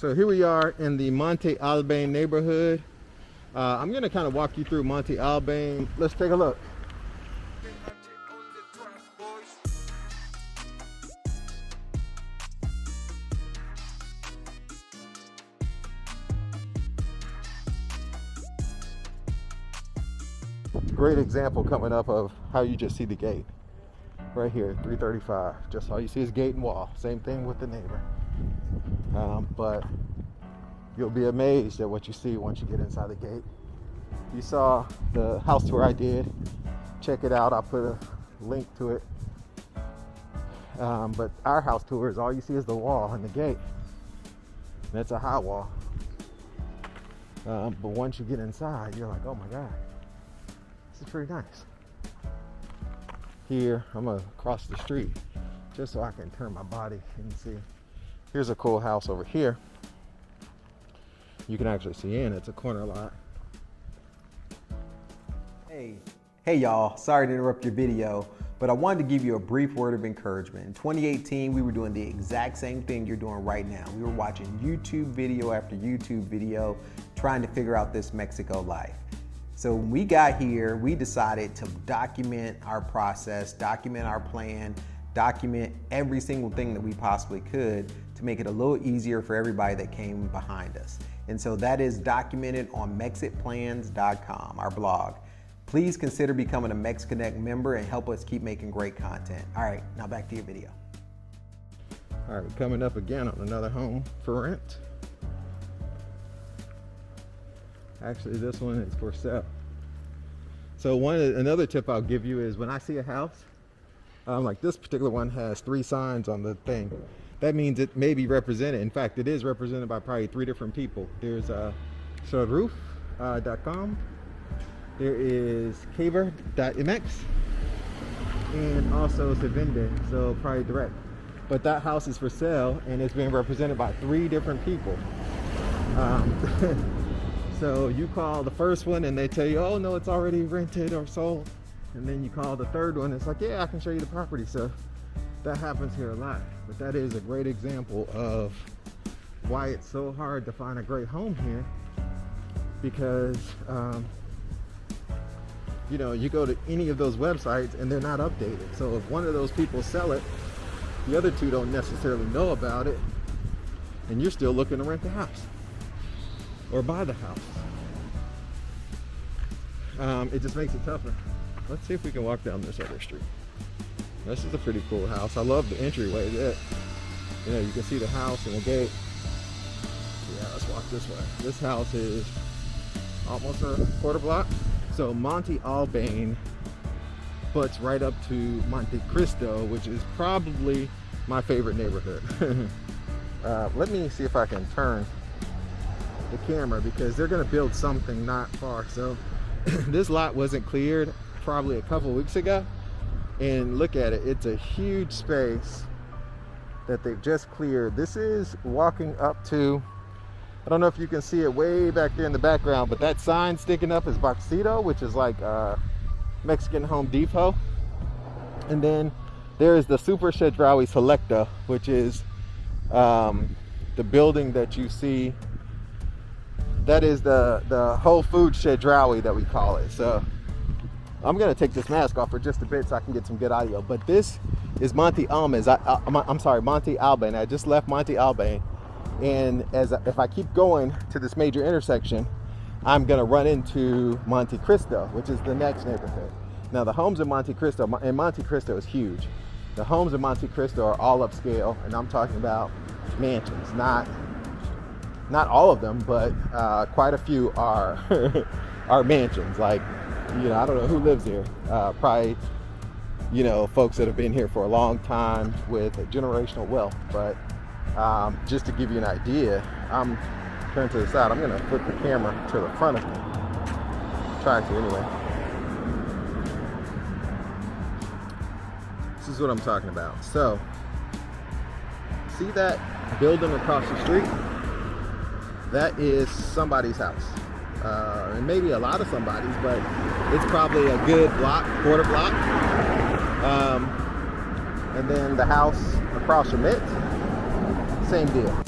So here we are in the Montealban neighborhood. I'm going to kind of walk you through Montealban. Let's take a look. Great example coming up of how you just see the gate. Right here, 335. Just all you see is gate and wall. Same thing with the neighbor. But you'll be amazed at what you see once you get inside the gate. You saw the house tour I did. Check it out. I'll put a link to it. But our house tour is all you see is the wall and the gate. That's a high wall. But once you get inside, you're like, oh my God, this is pretty nice. Here, I'm gonna cross the street just so I can turn my body and see. Here's a cool house over here. You can actually see in. It's a corner lot. Hey y'all, sorry to interrupt your video, but I wanted to give you a brief word of encouragement. In 2018, we were doing the exact same thing you're doing right now. We were watching YouTube video after YouTube video, trying to figure out this Mexico life. So when we got here, we decided to document our process, document our plan, document every single thing that we possibly could to make it a little easier for everybody that came behind us. And so that is documented on Mexitplans.com, our blog. Please consider becoming a MexConnect member and help us keep making great content. All right, now back to your video. All right, we're coming up again on another home for rent. Actually, this one is for sale. So another tip I'll give you is when I see a house, like this particular one has 3 signs on the thing. That means it may be represented. In fact, it is represented by probably 3 different people. There's Roof.com. There is Caber.mx, and also Sevende, so probably direct. But that house is for sale, and it's being represented by 3 different people. So you call the first one, and they tell you, oh no, it's already rented or sold. And then you call the third one, it's like, yeah, I can show you the property. So that happens here a lot. But that is a great example of why it's so hard to find a great home here, because you know, you go to any of those websites and they're not updated. So if one of those people sell it, the other 2 don't necessarily know about it, and you're still looking to rent the house or buy the house. It just makes it tougher. Let's see if we can walk down this other street. This is a pretty cool house. I love the entryway. You know, you can see the house and the gate. Yeah, let's walk this way. This house is almost a quarter block. So Montealban butts right up to Monte Cristo, which is probably my favorite neighborhood. Let me see if I can turn the camera, because they're going to build something not far. So this lot wasn't cleared probably a couple weeks ago, and look at it. It's a huge space that they've just cleared. This is walking up to, I don't know if you can see it way back there in the background, but that sign sticking up is Boxito, which is like Mexican Home Depot. And then there is the Super Chedraui Selecta, which is the building that you see. That is the Whole Food Chedraui that we call it. So I'm gonna take this mask off for just a bit so I can get some good audio. But this is Montealban. I'm sorry, Montealban. I just left Montealban. And if I keep going to this major intersection, I'm gonna run into Monte Cristo, which is the next neighborhood. Now the homes in Monte Cristo, and Monte Cristo is huge. The homes in Monte Cristo are all upscale, and I'm talking about mansions, not all of them, but quite a few are are mansions. Like, you know, I don't know who lives here. Probably, you know, folks that have been here for a long time with generational wealth, but just to give you an idea, I'm turning to the side. I'm going to flip the camera to the front of me. Try to anyway. This is what I'm talking about. So, see that building across the street? That is somebody's house. And maybe a lot of somebody's, but it's probably a good block, quarter block. And then the house across from it, same deal.